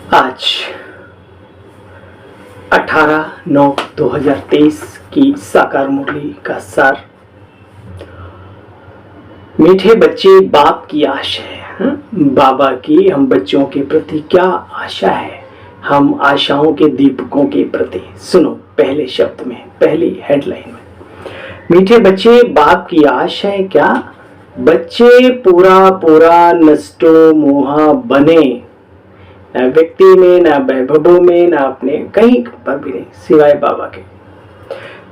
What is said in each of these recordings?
आज 18/9/2023 की साकार मुरली का सार। मीठे बच्चे बाप की आशा है। बाबा की हम बच्चों के प्रति क्या आशा है, हम आशाओं के दीपकों के प्रति। सुनो पहले शब्द में, पहली हेडलाइन में, मीठे बच्चे बाप की आशा है क्या? बच्चे पूरा पूरा नष्टो मोहा बने, न व्यक्ति में, न वैभवों में, न अपने कहीं पर भी नहीं सिवाय बाबा के।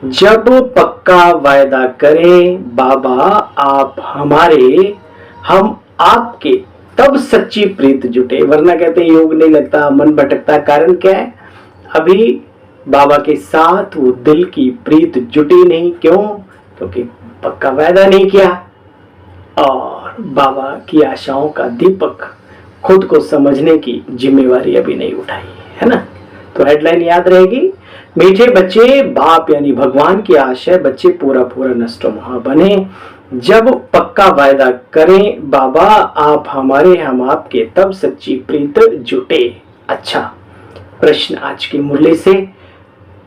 जब पक्का वायदा करें बाबा आप हमारे, हम आपके, तब सच्ची प्रीत जुटे। वरना कहते हैं योग नहीं लगता, मन भटकता। कारण क्या है? अभी बाबा के साथ वो दिल की प्रीत जुटी नहीं। क्यों? क्योंकि पक्का वायदा नहीं किया और बाबा की आशाओं का दीपक खुद को समझने की जिम्मेवारी अभी नहीं उठाई है ना। तो हेडलाइन याद रहेगी, मीठे बच्चे बाप यानी भगवान की आशा है, बच्चे पूरा पूरा नष्टो मोहा बने। जब पक्का वायदा करें बाबा आप हमारे, हम आपके, तब सच्ची प्रीत जुटे। अच्छा प्रश्न आज की मुरली से,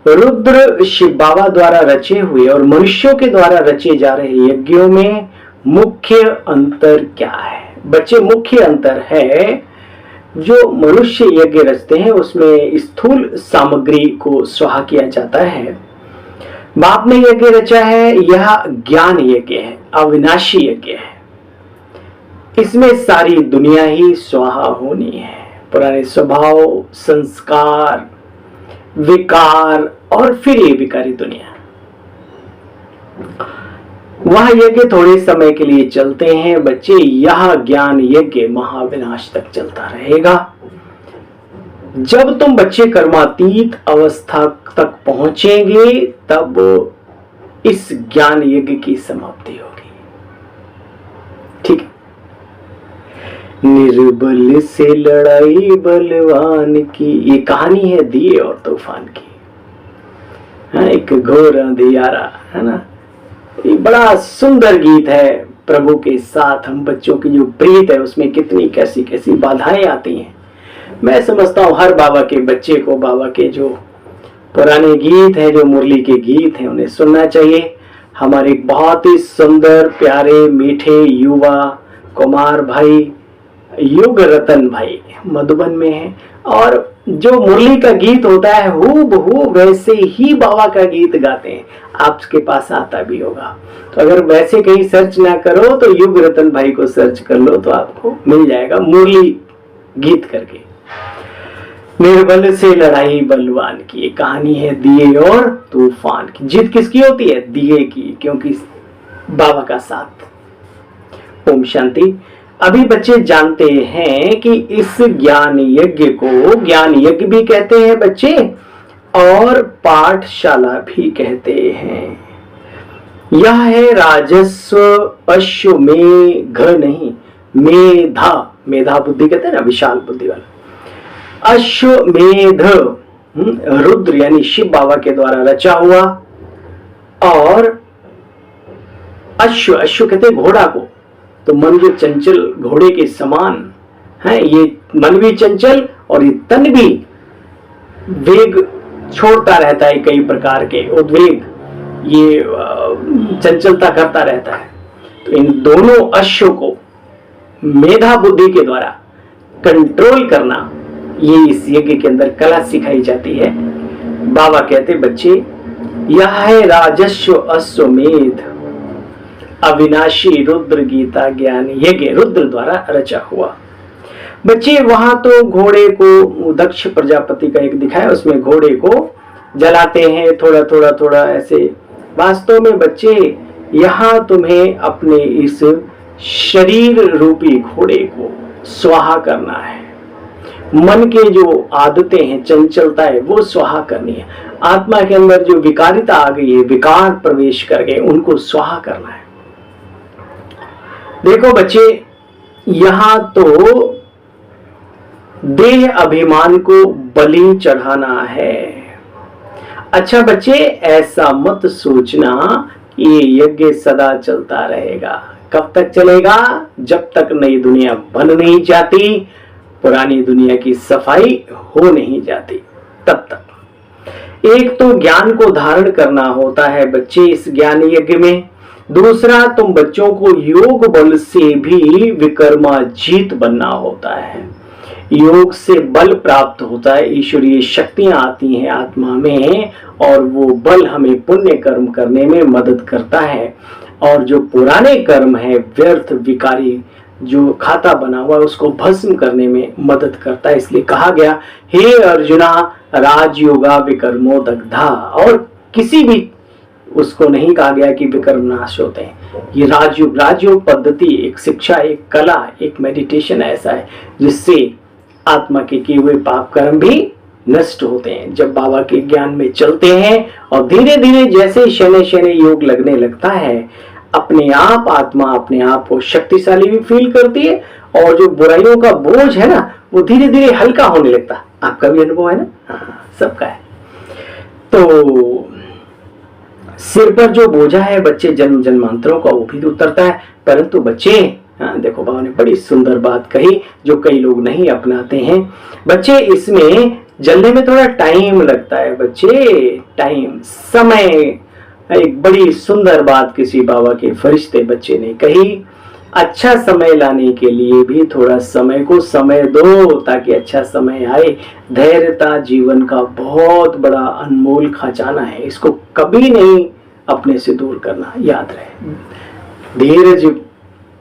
रुद्र शिव बाबा द्वारा रचे हुए और मनुष्यों के द्वारा रचे जा रहे यज्ञों में मुख्य अंतर क्या है? बच्चे मुख्य अंतर है, जो मनुष्य यज्ञ रचते हैं उसमें स्थूल सामग्री को स्वाहा किया जाता है। बाप ने यज्ञ रचा है, यह ज्ञान यज्ञ है, अविनाशी यज्ञ है। इसमें सारी दुनिया ही स्वाहा होनी है। पुराने स्वभाव, संस्कार, विकार और फिर ये विकारी दुनिया। वह यज्ञ थोड़े समय के लिए चलते हैं बच्चे, यह ज्ञान यज्ञ महाविनाश तक चलता रहेगा। जब तुम बच्चे कर्मातीत अवस्था तक पहुंचेंगे तब इस ज्ञान यज्ञ की समाप्ति होगी। ठीक है। निर्बल से लड़ाई बलवान की, ये कहानी है दिए और तूफान की। एक घोर अंधियारा है ना। ये बड़ा सुंदर गीत है। प्रभु के साथ हम बच्चों की जो प्रीत है उसमें कितनी कैसी कैसी बाधाएं आती हैं। मैं समझता हूँ हर बाबा के बच्चे को बाबा के जो पुराने गीत हैं, जो मुरली के गीत हैं, उन्हें सुनना चाहिए। हमारे बहुत ही सुंदर प्यारे मीठे युवा कुमार भाई युग रतन भाई मधुबन में है, और जो मुरली का गीत होता है हूबहू वैसे ही बाबा का गीत गाते हैं। आपके पास आता भी होगा, तो अगर वैसे कहीं सर्च ना करो तो युग रतन भाई को सर्च कर लो तो आपको मिल जाएगा मुरली गीत करके। निर्बल से लड़ाई बलवान की, कहानी है दिए और तूफान की। जीत किसकी होती है? दिए की, क्योंकि बाबा का साथ। ओम शांति। अभी बच्चे जानते हैं कि इस ज्ञान यज्ञ को ज्ञान यज्ञ भी कहते हैं बच्चे, और पाठशाला भी कहते हैं। यह है राजस्व अश्वमेघ नहीं, मेधा, मेधा बुद्धि कहते हैं ना, विशाल बुद्धि वाला। अश्वमेध रुद्र यानी शिव बाबा के द्वारा रचा हुआ, और अश्व, अश्व कहते हैं घोड़ा को। तो मन जो चंचल घोड़े के समान है, ये मन भी चंचल और ये तन भी वेग छोड़ता रहता है, कई प्रकार के उद्वेग, ये चंचलता करता रहता है। तो इन दोनों अश्व को मेधा बुद्धि के द्वारा कंट्रोल करना, ये इस यज्ञ के अंदर कला सिखाई जाती है। बाबा कहते बच्चे यह है राजस्व अश्वमेध अविनाशी रुद्र गीता ज्ञान यज्ञ, रुद्र द्वारा रचा हुआ। बच्चे वहां तो घोड़े को दक्ष प्रजापति का एक दिखाया, उसमें घोड़े को जलाते हैं थोड़ा थोड़ा थोड़ा ऐसे। वास्तव में बच्चे यहां तुम्हें अपने इस शरीर रूपी घोड़े को स्वाहा करना है। मन के जो आदतें हैं, चंचलता है, वो स्वाहा करनी है। आत्मा के अंदर जो विकारिता आ गई है, विकार प्रवेश कर गए, उनको स्वाहा करना है। देखो बच्चे यहां तो देह अभिमान को बलि चढ़ाना है। अच्छा बच्चे ऐसा मत सोचना ये यज्ञ सदा चलता रहेगा। कब तक चलेगा? जब तक नई दुनिया बन नहीं जाती, पुरानी दुनिया की सफाई हो नहीं जाती तब तक। एक तो ज्ञान को धारण करना होता है बच्चे इस ज्ञान यज्ञ में, दूसरा तुम बच्चों को योग बल से भी विकर्माजीत बनना होता है। योग से बल प्राप्त होता है, ईश्वरीय शक्तियां आती हैं आत्मा में और वो बल हमें पुण्य कर्म करने में मदद करता है। और जो पुराने कर्म है व्यर्थ विकारी जो खाता बना हुआ है उसको भस्म करने में मदद करता है। इसलिए कहा गया, हे अर्जुना राजयोगा विकर्मो दग्धा। और किसी भी उसको नहीं कहा गया कि विकर्म नाश होते हैं। ये राजयोग पद्धति एक शिक्षा, एक कला, एक मेडिटेशन ऐसा है जिससे आत्मा के किए हुए पाप कर्म भी नष्ट होते हैं। जब बाबा के ज्ञान में चलते हैं और धीरे धीरे जैसे शनि शनि योग लगने लगता है, अपने आप आत्मा अपने आप को शक्तिशाली भी फील करती है और जो बुराइयों का बोझ है ना वो धीरे धीरे हल्का होने लगता है। आपका भी अनुभव है ना? हाँ, सबका है। तो सिर पर जो बोझा है बच्चे जन्म जन्मांतरों का वो भी उतरता है। परंतु बच्चे, हाँ देखो बाबा ने बड़ी सुंदर बात कही जो कई लोग नहीं अपनाते हैं। बच्चे इसमें जलने में थोड़ा टाइम लगता है बच्चे, टाइम, समय। एक बड़ी सुंदर बात किसी बाबा के फरिश्ते बच्चे ने कही, अच्छा समय लाने के लिए भी थोड़ा समय को समय दो ताकि अच्छा समय आए। धैर्यता जीवन का बहुत बड़ा अनमोल खजाना है, इसको कभी नहीं अपने से दूर करना, याद रहे। धीरज,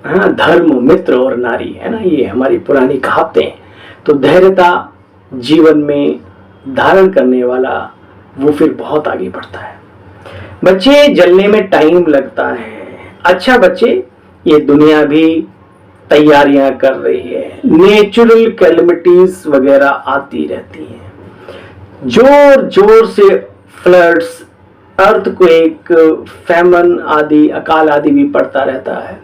हाँ, धर्म, मित्र और नारी, है ना, ये हमारी पुरानी कहावतें हैं। तो धैर्यता जीवन में धारण करने वाला वो फिर बहुत आगे बढ़ता है। बच्चे जलने में टाइम लगता है। अच्छा बच्चे, ये दुनिया भी तैयारियां कर रही है, नेचुरल कैलमिटीज वगैरह आती रहती हैं, जोर जोर से फ्लड्स, अर्थक्वेक, फैमन आदि, अकाल आदि भी पड़ता रहता है।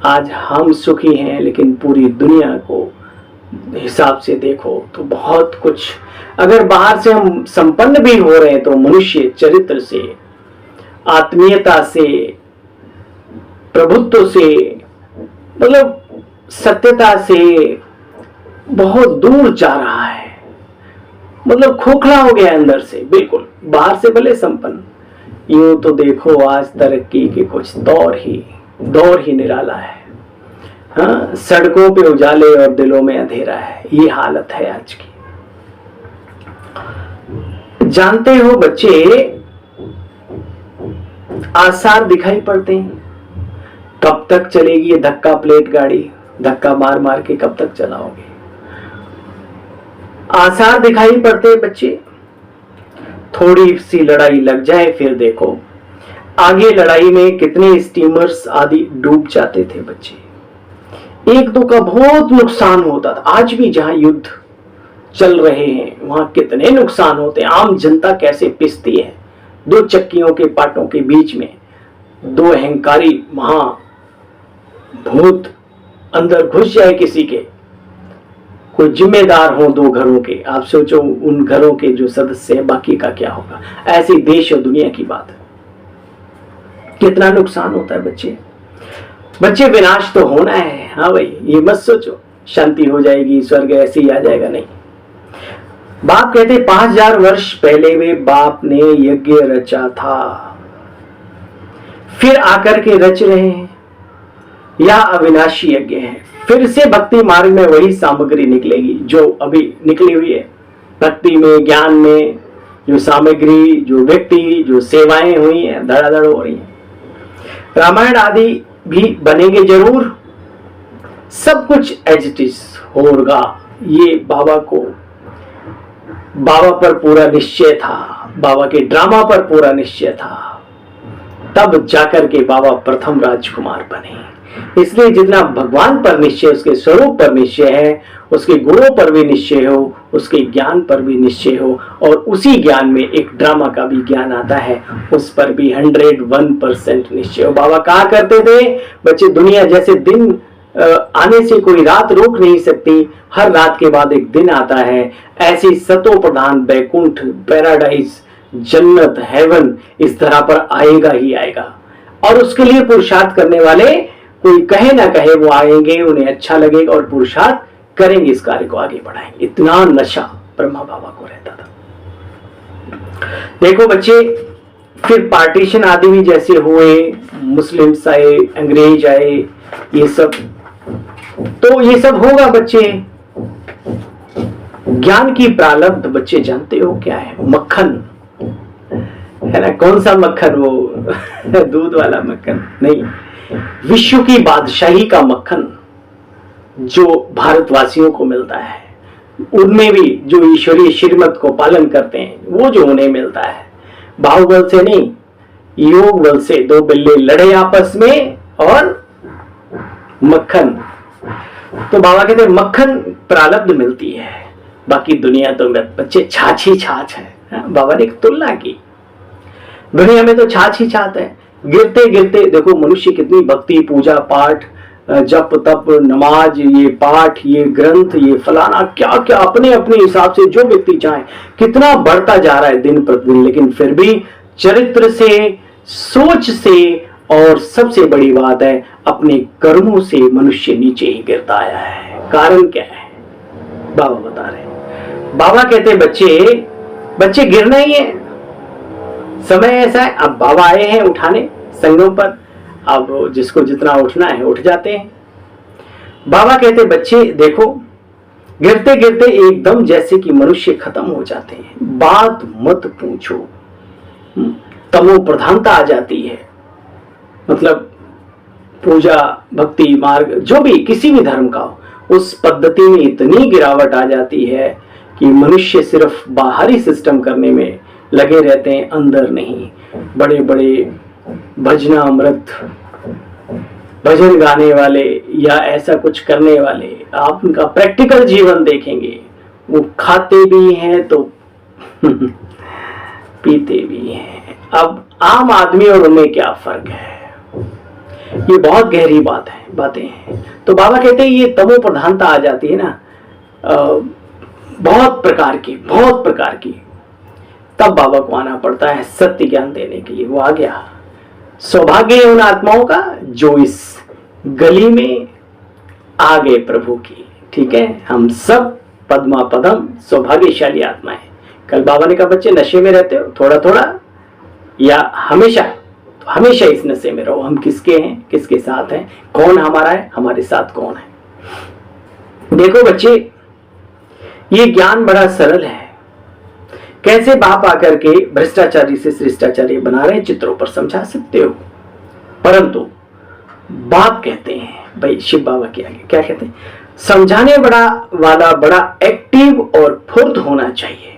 आज हम सुखी हैं लेकिन पूरी दुनिया को हिसाब से देखो तो बहुत कुछ, अगर बाहर से हम संपन्न भी हो रहे हैं तो मनुष्य चरित्र से, आत्मीयता से, प्रभुत्व से, मतलब सत्यता से बहुत दूर जा रहा है। मतलब खोखला हो गया अंदर से, बिल्कुल बाहर से भले संपन्न। यूं तो देखो आज तरक्की के कुछ दौर ही निराला है। हाँ, सड़कों पे उजाले और दिलों में अंधेरा है, ये हालत है आज की। जानते हो बच्चे, आसार दिखाई पड़ते हैं। कब तक चलेगी ये धक्का प्लेट गाड़ी? धक्का मार मार के कब तक चलाओगे? आसार दिखाई पड़ते हैं बच्चे। थोड़ी सी लड़ाई लग जाए फिर देखो आगे लड़ाई में कितने स्टीमर्स आदि डूब जाते थे बच्चे। एक दो का बहुत नुकसान होता था। आज भी जहां युद्ध चल रहे हैं वहां कितने नुकसान होते हैं। आम जनता कैसे पिसती है। दो चक्कियों के पाटों के बीच में दो अहंकारी महाभूत अंदर घुस जाए किसी के, कोई जिम्मेदार हो दो घरों के, आप सोचो उन घरों के जो सदस्य हैं बाकी का क्या होगा। ऐसी देश और दुनिया की बात है, कितना नुकसान होता है बच्चे। बच्चे विनाश तो होना है, हाँ भाई, ये मत सोचो शांति हो जाएगी, स्वर्ग ऐसे ही आ जाएगा, नहीं। बाप कहते 5000 वर्ष पहले वे बाप ने यज्ञ रचा था, फिर आकर के रच रहे हैं। यह अविनाशी यज्ञ है। फिर से भक्ति मार्ग में वही सामग्री निकलेगी जो अभी निकली हुई है। भक्ति में, ज्ञान में जो सामग्री, जो व्यक्ति, जो सेवाएं हुई हैं, धड़ाधड़ हो रही हैं। रामायण आदि भी बनेंगे जरूर, सब कुछ एज इट इज होगा। ये बाबा पर पूरा निश्चय था, बाबा के ड्रामा पर पूरा निश्चय था, तब जाकर के बाबा प्रथम राजकुमार बने। इसलिए जितना भगवान पर निश्चय, उसके स्वरूप पर निश्चय है, उसके गुणों पर भी निश्चय हो, उसके ज्ञान पर भी निश्चय हो, और उसी ज्ञान में एक ड्रामा का भी ज्ञान आता है, उस पर भी 101% निश्चय हो। बाबा कहा करते थे बच्चे, दुनिया जैसे दिन आने से कोई रात रोक नहीं सकती, हर रात के बाद एक दिन आता है, ऐसी सतो प्रधान बैकुंठ, पैराडाइज, जन्नत, हेवन इस तरह पर आएगा ही आएगा। और उसके लिए पुरुषार्थ करने वाले, कोई कहे ना कहे, वो आएंगे, उन्हें अच्छा लगेगा और पुरुषार्थ करेंगे, इस कार्य को आगे बढ़ाएंगे। इतना नशा ब्रह्मा बाबा को रहता था। देखो बच्चे, फिर पार्टीशन आदि भी जैसे हुए, मुस्लिम्स आए, अंग्रेज आए, ये सब, तो ये सब होगा बच्चे। ज्ञान की प्रारब्ध बच्चे जानते हो क्या है? मक्खन है ना। कौन सा मक्खन? वो दूध वाला मक्खन नहीं, विश्व की बादशाही का मक्खन जो भारतवासियों को मिलता है, उनमें भी जो ईश्वरीय श्रीमत को पालन करते हैं, वो जो उन्हें मिलता है, बाहुबल से नहीं, योग बल से। दो बिल्ली लड़े आपस में और मक्खन, तो बाबा कहते हैं मक्खन प्रारब्ध मिलती है, बाकी दुनिया तो बच्चे छाछ ही छाछ है। बाबा ने एक तुलना की, दुनिया में तो छाछ ही छाछ है। गिरते गिरते देखो मनुष्य कितनी भक्ति, पूजा पाठ, जप तप, नमाज, ये पाठ, ये ग्रंथ, ये फलाना क्या क्या, अपने अपने हिसाब से जो व्यक्ति चाहे, कितना बढ़ता जा रहा है दिन प्रतिदिन। लेकिन फिर भी चरित्र से, सोच से, और सबसे बड़ी बात है अपने कर्मों से मनुष्य नीचे ही गिरता आया है। कारण क्या है? बाबा बता रहे। बाबा कहते बच्चे गिरना ही है, समय ऐसा है। अब बाबा आए हैं उठाने संगम पर, अब जिसको जितना उठना है उठ जाते हैं। बाबा कहते बच्चे देखो, गिरते गिरते एकदम जैसे कि मनुष्य खत्म हो जाते हैं, बात मत पूछो, तमो प्रधानता आ जाती है। मतलब पूजा, भक्ति मार्ग, जो भी किसी भी धर्म का हो, उस पद्धति में इतनी गिरावट आ जाती है कि मनुष्य सिर्फ बाहरी सिस्टम करने में लगे रहते हैं, अंदर नहीं। बड़े बड़े भजनामृत, भजन गाने वाले या ऐसा कुछ करने वाले, आप उनका प्रैक्टिकल जीवन देखेंगे, वो खाते भी हैं तो पीते भी हैं। अब आम आदमी और उनमें क्या फर्क है? ये बहुत गहरी बातें हैं। तो बाबा कहते हैं ये तमो प्रधानता आ जाती है ना, बहुत प्रकार की, तब बाबा को आना पड़ता है सत्य ज्ञान देने के लिए। वो आ गया। सौभाग्य है उन आत्माओं का जो इस गली में आ गए प्रभु की। ठीक है, हम सब पद्मा पदम सौभाग्यशाली आत्माएं। कल बाबा ने कहा बच्चे नशे में रहते हो, थोड़ा थोड़ा या हमेशा, तो हमेशा इस नशे में रहो। हम किसके हैं, किसके साथ हैं, कौन हमारा है, हमारे साथ कौन है। देखो बच्चे, ये ज्ञान बड़ा सरल है। कैसे बाप आकर के भ्रष्टाचारी से शिष्टाचारी बना रहे चित्रों पर समझा सकते हो, परंतु बाप कहते हैं, भाई शिव बाबा के आगे क्या कहते हैं, समझाने वाला बड़ा एक्टिव और फुर्त होना चाहिए।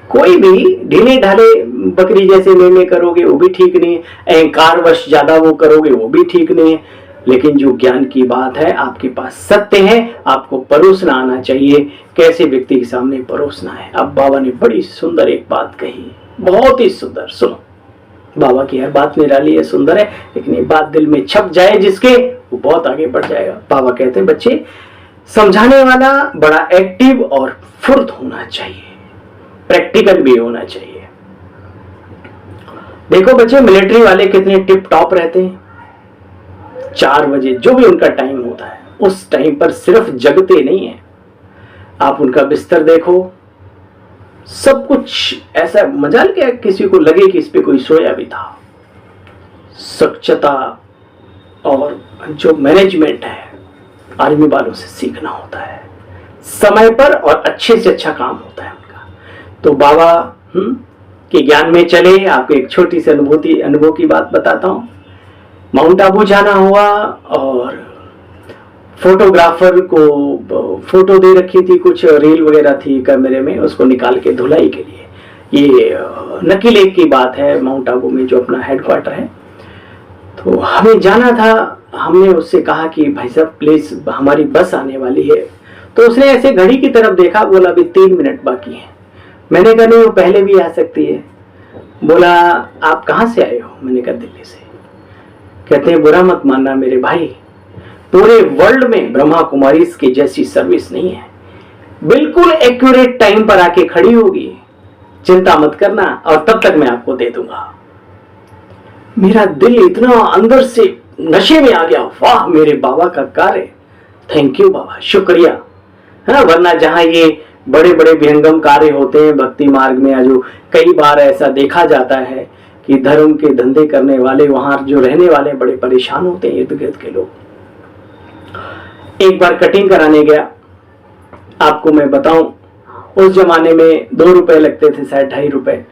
कोई भी ढीले ढाले बकरी जैसे में करोगे वो भी ठीक नहीं, अहंकारवश ज्यादा वो करोगे वो भी ठीक नहीं है। लेकिन जो ज्ञान की बात है, आपके पास सत्य है, आपको परोसना आना चाहिए। कैसे व्यक्ति के सामने परोसना है। अब बाबा ने बड़ी सुंदर एक बात कही, बहुत ही सुंदर। सुनो, बाबा की हर बात निराली है, सुंदर है, लेकिन ये बात दिल में छप जाए जिसके, वो बहुत आगे बढ़ जाएगा। बाबा कहते हैं बच्चे, समझाने वाला बड़ा एक्टिव और फुर्त होना चाहिए, प्रैक्टिकल भी होना चाहिए। देखो बच्चे, मिलिट्री वाले कितने टिप टॉप रहते हैं। 4 बजे जो भी उनका टाइम होता है, उस टाइम पर सिर्फ जगते नहीं है। आप उनका बिस्तर देखो, सब कुछ ऐसा मजाल क्या किसी को लगे कि इस पे कोई सोया भी था। स्वच्छता और जो मैनेजमेंट है, आर्मी वालों से सीखना होता है। समय पर और अच्छे से अच्छा काम होता है उनका। तो बाबा के ज्ञान में चले। आपको एक छोटी सी अनुभव की बात बताता हूँ। माउंट आबू जाना हुआ और फोटोग्राफर को फोटो दे रखी थी, कुछ रील वगैरह थी कैमरे में, उसको निकाल के धुलाई के लिए। ये नकी लेक की बात है, माउंट आबू में जो अपना हेडक्वार्टर है। तो हमें जाना था। हमने उससे कहा कि भाई साहब प्लीज हमारी बस आने वाली है। तो उसने ऐसे घड़ी की तरफ देखा, बोला अभी 3 मिनट बाकी है। मैंने कहा नहीं, वो पहले भी आ सकती है। बोला आप कहाँ से आए हो? मैंने कहा दिल्ली से। कहते हैं बुरा मत मानना मेरे भाई, पूरे वर्ल्ड में ब्रह्मा कुमारी की जैसी सर्विस नहीं है। बिल्कुल एक्यूरेट टाइम पर आके खड़ी होगी, चिंता मत करना, और तब तक मैं आपको दे दूंगा। मेरा दिल इतना अंदर से नशे में आ गया, वाह मेरे बाबा का कार्य, थैंक यू बाबा, शुक्रिया। हाँ, वरना जहां ये बड़े बड़े विहंगम कार्य होते हैं भक्ति मार्ग में। जो कई बार ऐसा देखा जाता है कि धर्म के धंधे करने वाले वहां जो रहने वाले बड़े परेशान होते हैं, इर्द गिर्द के लोग। एक बार कटिंग कराने गया, आपको मैं बताऊं, उस जमाने में 2 रुपए लगते थे, शायद 2.5 रुपए।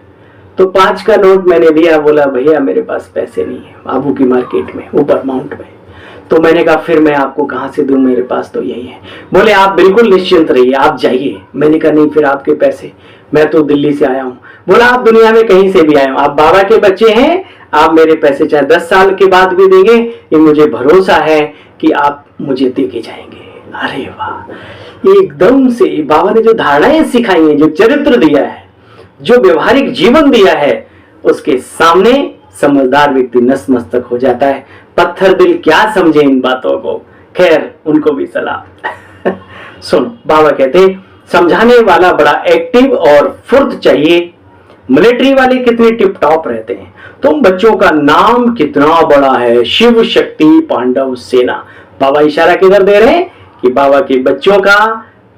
तो 5 का नोट मैंने दिया, बोला भैया मेरे पास पैसे नहीं है, बाबू की मार्केट में ऊपर माउंट में। तो मैंने कहा फिर मैं आपको कहां से दूं, मेरे पास तो यही है। बोले आप बिल्कुल निश्चिंत रहिए, आप जाइए। मैंने कहा नहीं, फिर आपके पैसे, मैं तो दिल्ली से आया हूं। बोला आप दुनिया में कहीं से भी आए हो, आप बाबा के बच्चे हैं, आप मेरे पैसे चाहे 10 साल के बाद भी देंगे, ये मुझे भरोसा है कि आप मुझे दे के जाएंगे। अरे वाह, एकदम से बाबा ने जो धारणाएं सिखाई हैं, जो चरित्र दिया है, जो व्यवहारिक जीवन दिया है, उसके सामने समझदार व्यक्ति नतमस्तक हो जाता है। पत्थर दिल क्या समझे इन बातों को। खैर, उनको भी सलाह। सुनो, बाबा कहते समझाने वाला बड़ा एक्टिव और फुर्त चाहिए। मिलिट्री वाले कितने टिप टॉप रहते हैं। तुम बच्चों का नाम कितना बड़ा है, शिव शक्ति पांडव सेना। बाबा इशारा किधर दे रहे हैं कि बाबा के बच्चों का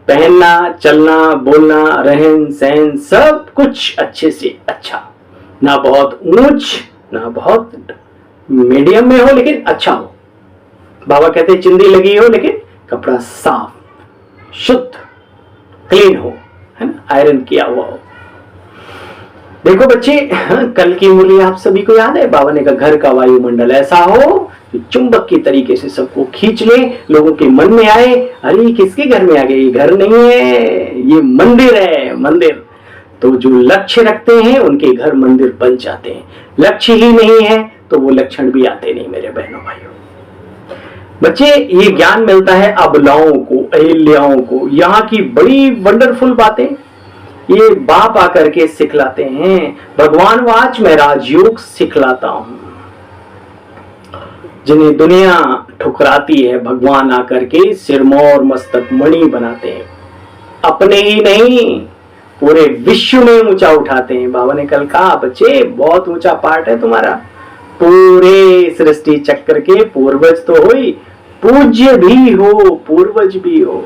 पहनना, चलना, बोलना, रहन सहन सब कुछ अच्छे से अच्छा, ना बहुत ऊंच ना बहुत मीडियम में हो, लेकिन अच्छा हो। बाबा कहते चिंदी लगी हो लेकिन कपड़ा साफ, शुद्ध, क्लीन हो, है ना, आयरन किया हुआ हो। देखो बच्चे, कल की मूल्य आप सभी को याद है। बाबा ने कहा घर का वायुमंडल ऐसा हो कि चुंबक की तरीके से सबको खींच ले, लोगों के मन में आए अरे किसके घर में आ गए, ये घर नहीं है, ये मंदिर है, मंदिर। तो जो लक्ष्य रखते हैं उनके घर मंदिर बन जाते हैं। लक्ष्य ही नहीं है तो वो लक्षण भी आते नहीं मेरे बहनों भाइयों। बच्चे, ये ज्ञान मिलता है अबलाओं को, अहिल्याओं को। यहाँ की बड़ी वंडरफुल बातें ये बाप आकर के सिखलाते हैं। भगवान वाच मैं राजयोग सिखलाता हूं। जिन्हें दुनिया ठुकराती है, भगवान आकर के सिरमौर मस्तक मणि बनाते हैं। अपने ही नहीं, पूरे विश्व में ऊंचा उठाते हैं। बाबा ने कल कहा बच्चे बहुत ऊंचा पार्ट है तुम्हारा, पूरे सृष्टि चक्र के पूर्वज तो हो ही, पूज्य भी हो, पूर्वज भी हो।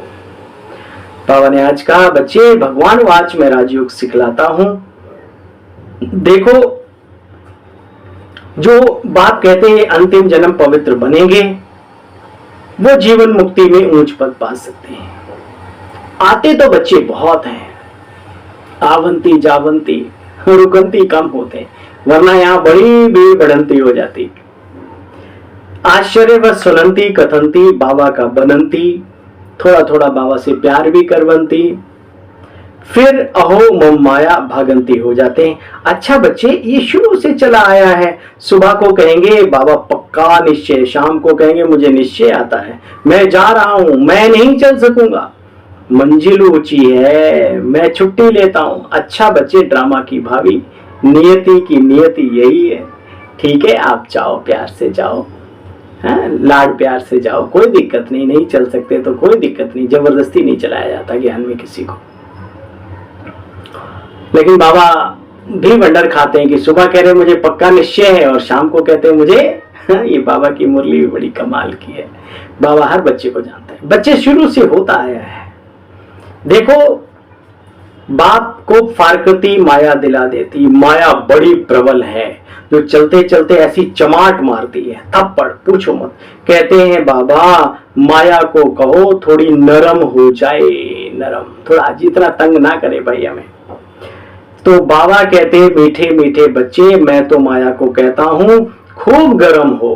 बाबा ने आज कहा बच्चे भगवान वाच में राजयोग सिखलाता हूं। देखो, जो बाप कहते हैं अंतिम जन्म पवित्र बनेंगे, वो जीवन मुक्ति में ऊंच पद पा सकते हैं। आते तो बच्चे बहुत हैं, आवंती जावंती रुकंती कम होते, वरना यहां बड़ी बेबड़ंती हो जाती। आश्चर्य व सुनंती कथंती बाबा का बनंती, थोड़ा थोड़ा बाबा से प्यार भी करवंती, फिर अहो मम माया भागंती हो जाते हैं। अच्छा बच्चे, ये शुरू से चला आया है। सुबह को कहेंगे बाबा पक्का निश्चय, शाम को कहेंगे मुझे निश्चय आता है, मैं जा रहा हूं, मैं नहीं चल सकूंगा, मंजिल ऊंची है, मैं छुट्टी लेता हूं। अच्छा बच्चे, ड्रामा की भावी, नियति की नियति यही है। ठीक है, आप जाओ, प्यार से जाओ, लाड प्यार से जाओ, कोई दिक्कत नहीं, नहीं चल सकते तो कोई दिक्कत नहीं, जबरदस्ती नहीं चलाया जाता ज्ञान में किसी को। लेकिन बाबा भी वंडर खाते हैं कि सुबह कह रहे मुझे पक्का निश्चय है और शाम को कहते हैं मुझे ये बाबा की मुरली भी बड़ी कमाल की है। बाबा हर बच्चे को जानता है, बच्चे शुरू से होता आया है। देखो, बाप को फारकती माया दिला देती, माया बड़ी प्रबल है जो चलते चलते ऐसी चमाट मारती है, थप्पड़ पूछो मत। कहते हैं बाबा माया को कहो थोड़ी नरम हो जाए, नरम, थोड़ा जितना तंग ना करे भाई हमें। तो बाबा कहते हैं मीठे मीठे बच्चे, मैं तो माया को कहता हूं खूब गर्म हो।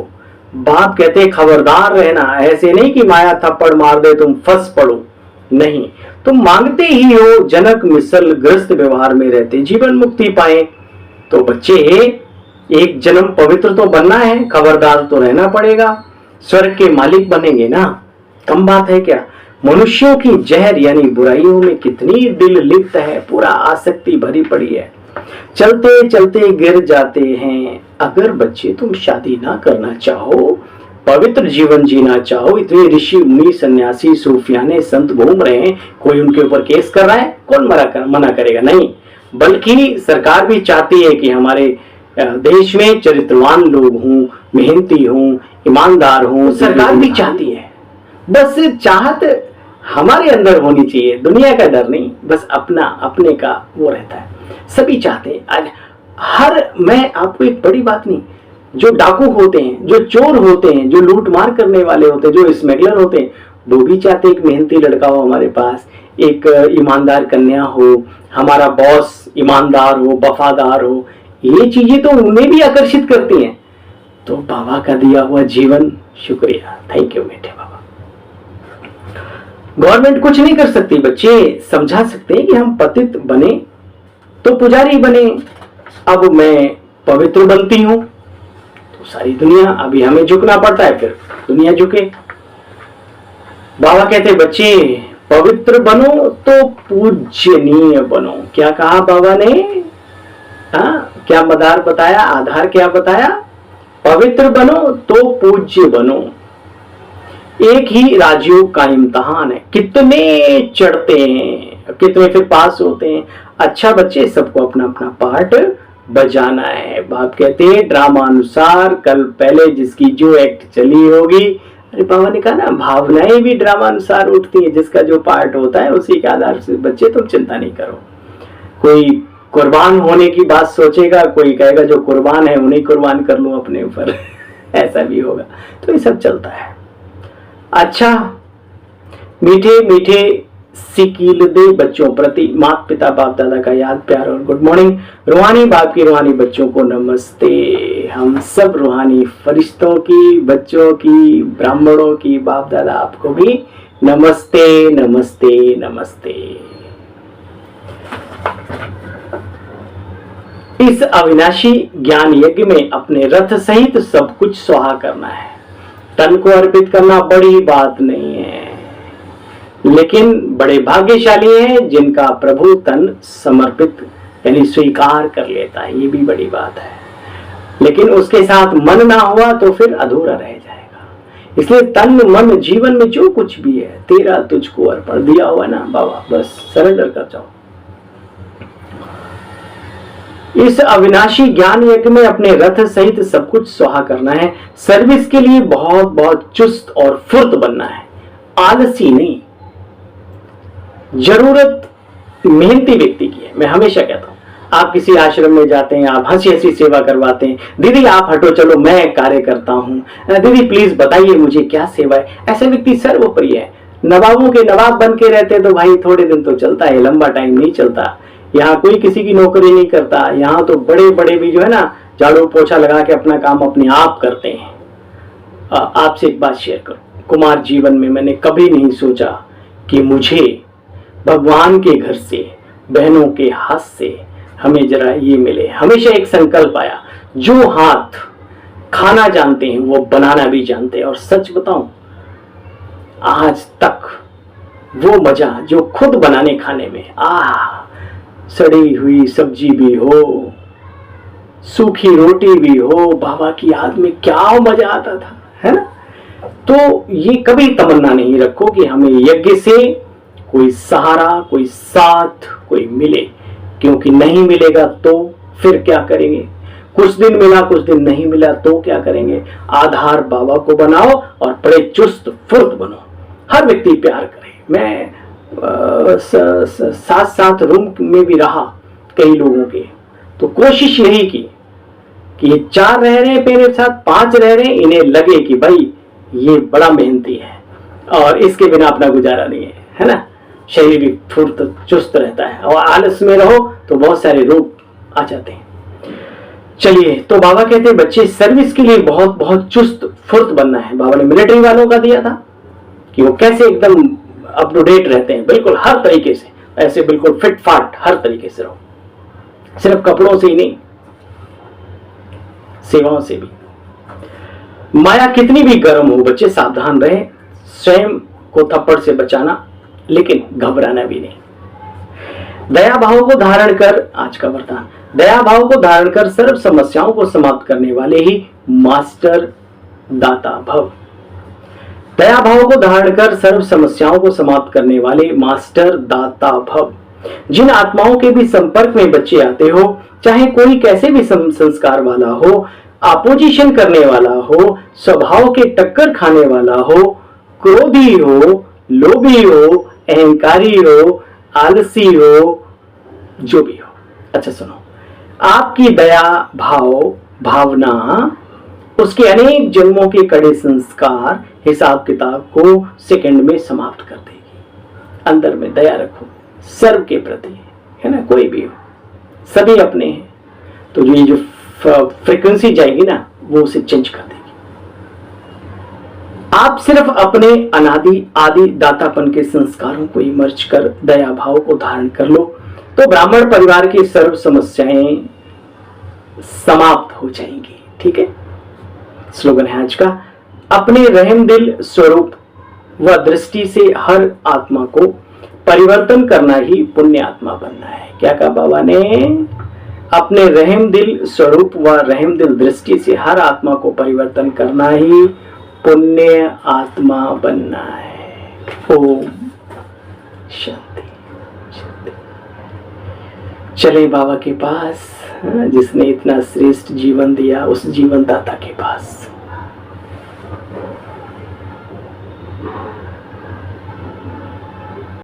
बाप कहते खबरदार रहना, ऐसे नहीं कि माया थप्पड़ मार दे तुम फंस पड़ो, नहीं, तुम मांगते ही हो, जनक मिसल ग्रस्त व्यवहार में रहते जीवन मुक्ति पाए। तो बच्चे एक जन्म पवित्र तो बनना है, खबरदार तो रहना पड़ेगा, स्वर्ग के मालिक बनेंगे ना, कम बात है क्या। मनुष्यों की जहर यानी बुराइयों में कितनी दिल लिप्त है, पूरा आसक्ति भरी पड़ी है, चलते चलते गिर जाते हैं। अगर बच्चे तुम शादी ना करना चाहो, पवित्र जीवन जीना चाहो, इतने ऋषि मुनि सन्यासी सूफियाने संत घूम रहे हैं, कोई उनके ऊपर केस कर रहा है, कौन मना करेगा, नहीं। बल्कि सरकार भी चाहती है कि हमारे देश में चरित्रवान लोग हों, मेहनती हों, ईमानदार हों, सरकार भी चाहती है। बस चाहत हमारे अंदर होनी चाहिए, दुनिया का डर नहीं, बस अपना अपने का वो रहता है। सभी चाहते हैं आज मैं आपको एक बड़ी बात नहीं, जो डाकू होते हैं, जो चोर होते हैं, जो लूट मार करने वाले होते हैं, जो स्मगलर होते हैं, वो भी चाहते हैं एक मेहनती लड़का हो हमारे पास, एक ईमानदार कन्या हो, हमारा बॉस ईमानदार हो, वफादार हो। ये चीजें तो उन्हें भी आकर्षित करती हैं। तो बाबा का दिया हुआ जीवन, शुक्रिया, थैंक यू मीठे बाबा। गवर्नमेंट कुछ नहीं कर सकती, बच्चे समझा सकते हैं कि हम पतित बने तो पुजारी बने। अब मैं पवित्र बनती हूं तो सारी दुनिया, अभी हमें झुकना पड़ता है, फिर दुनिया झुके। बाबा कहते बच्चे पवित्र बनो तो पूजनीय बनो। क्या कहा बाबा ने? क्या मदार बताया, आधार क्या बताया? पवित्र बनो तो पूज्य बनो। एक ही राजयोग का इम्तहान है, कितने चढ़ते हैं, कितने फिर पास होते हैं। अच्छा बच्चे, सबको अपना अपना पार्ट बजाना है। बाप कहते हैं ड्रामा अनुसार कल पहले जिसकी जो एक्ट चली होगी। अरे बाबा ने कहा ना, भावनाएं भी ड्रामा अनुसार उठती है, जिसका जो पार्ट होता है उसी के आधार से। बच्चे तुम चिंता नहीं करो। कोई कुर्बान होने की बात सोचेगा, कोई कहेगा जो कुर्बान है उन्हें कुर्बान कर लूं अपने ऊपर ऐसा भी होगा। तो ये सब चलता है। अच्छा, मीठे मीठे सिकील दे बच्चों प्रति माता पिता बाप दादा का याद प्यार और गुड मॉर्निंग। रूहानी बाप की रूहानी बच्चों को नमस्ते। हम सब रूहानी फरिश्तों की, बच्चों की, ब्राह्मणों की बाप दादा आपको भी नमस्ते नमस्ते नमस्ते। इस अविनाशी ज्ञान यज्ञ में अपने रथ सहित सब कुछ स्वाहा करना है। तन को अर्पित करना बड़ी बात नहीं है, लेकिन बड़े भाग्यशाली हैं जिनका प्रभु तन समर्पित यानी स्वीकार कर लेता है। ये भी बड़ी बात है, लेकिन उसके साथ मन ना हुआ तो फिर अधूरा रह जाएगा। इसलिए तन मन जीवन में जो कुछ भी है तेरा तुझको अर्पण दिया हुआ ना बाबा, बस सरेंडर कर जाओ। इस अविनाशी ज्ञान यज्ञ में अपने रथ सहित सब कुछ स्वाहा करना है। सर्विस के लिए बहुत बहुत चुस्त और फुर्त बनना है, आलसी नहीं। जरूरत मेहनती व्यक्ति की है। मैं हमेशा कहता हूं, आप किसी आश्रम में जाते हैं, आप हंसी हंसी सेवा करवाते हैं, दीदी आप हटो चलो मैं कार्य करता हूं, दीदी प्लीज बताइए मुझे क्या सेवा है। ऐसे व्यक्ति सर्वप्रिय है। नवाबों के नवाब बन के रहते तो भाई थोड़े दिन तो चलता है, लंबा टाइम नहीं चलता। यहाँ कोई किसी की नौकरी नहीं करता। यहाँ तो बड़े बड़े भी जो है ना, झाड़ू पोछा लगा के अपना काम अपने आप करते हैं। आपसे एक बात शेयर करूं, कुमार जीवन में मैंने कभी नहीं सोचा कि मुझे भगवान के घर से, बहनों के हाथ से हमें जरा ये मिले। हमेशा एक संकल्प आया, जो हाथ खाना जानते हैं वो बनाना भी जानते हैं। और सच बताऊं, आज तक वो मजा जो खुद बनाने खाने में, सड़ी हुई सब्जी भी हो, सूखी रोटी भी हो, बाबा की याद में क्या मजा आता था, है ना। तो ये कभी तमन्ना नहीं रखो कि हमें यज्ञ से कोई सहारा, कोई साथ, कोई मिले, क्योंकि नहीं मिलेगा तो फिर क्या करेंगे। कुछ दिन मिला, कुछ दिन नहीं मिला तो क्या करेंगे। आधार बाबा को बनाओ और बड़े चुस्त फुर्त बनो। हर व्यक्ति प्यार करे। मैं साथ साथ रूम में भी रहा कई लोगों के, तो कोशिश यही की कि ये 4 रह रहे हैं मेरे साथ, 5 रह रहे हैं, इन्हें लगे कि भाई ये बड़ा मेहनती है और इसके बिना अपना गुजारा नहीं है ना। शरीर भी फुर्त चुस्त रहता है, और आलस में रहो तो बहुत सारे रोग आ जाते हैं। चलिए, तो बाबा कहते हैं बच्चे सर्विस के लिए बहुत बहुत चुस्त फुर्त बनना है। बाबा ने मिलिट्री वालों का दिया था कि वो कैसे एकदम अप टू डेट रहते हैं, बिल्कुल हर तरीके से, ऐसे बिल्कुल फिट फाट हर तरीके से रहो। सिर्फ कपड़ों से ही नहीं, सेवाओं से भी। माया कितनी भी गर्म हो बच्चे सावधान रहे, स्वयं को थप्पड़ से बचाना, लेकिन घबराना भी नहीं। दया भाव को धारण कर, आज का वरदान, दया भाव को धारण कर सर्व समस्याओं को समाप्त करने वाले ही मास्टर दाता भव। दया भाव को धारण कर सर्व समस्याओं को समाप्त करने वाले मास्टर दाता भव। जिन आत्माओं के भी संपर्क में बच्चे आते हो, चाहे कोई कैसे भी संस्कार वाला हो, अपोजिशन करने वाला हो, स्वभाव के टक्कर खाने वाला हो, क्रोधी हो, लोभी हो, अहंकारी हो, आलसी हो, जो भी हो। अच्छा सुनो, आपकी दया भावना उसके अनेक जन्मों के कड़े संस्कार हिसाब किताब को सेकंड में समाप्त कर देगी। अंदर में दया रखो सर्व के प्रति, है ना, कोई भी हो, सभी अपने हैं, तो ये जो फ्रीक्वेंसी जाएगी ना वो उसे चेंज कर देगी। आप सिर्फ अपने अनादि आदि दातापन के संस्कारों को इमर्ज कर दया भाव को धारण कर लो, तो ब्राह्मण परिवार की सर्व समस्याएं समाप्त हो जाएंगी। ठीक है, स्लोगन है आज का, अपने रहम दिल स्वरूप व दृष्टि से हर आत्मा को परिवर्तन करना ही पुण्य आत्मा बनना है। क्या कहा बाबा ने? अपने रहम दिल स्वरूप व रहम दिल दृष्टि से हर आत्मा को परिवर्तन करना ही पुण्य आत्मा बनना है। ओम शांति शांति। चले बाबा के पास, जिसने इतना श्रेष्ठ जीवन दिया, उस जीवन दाता के पास।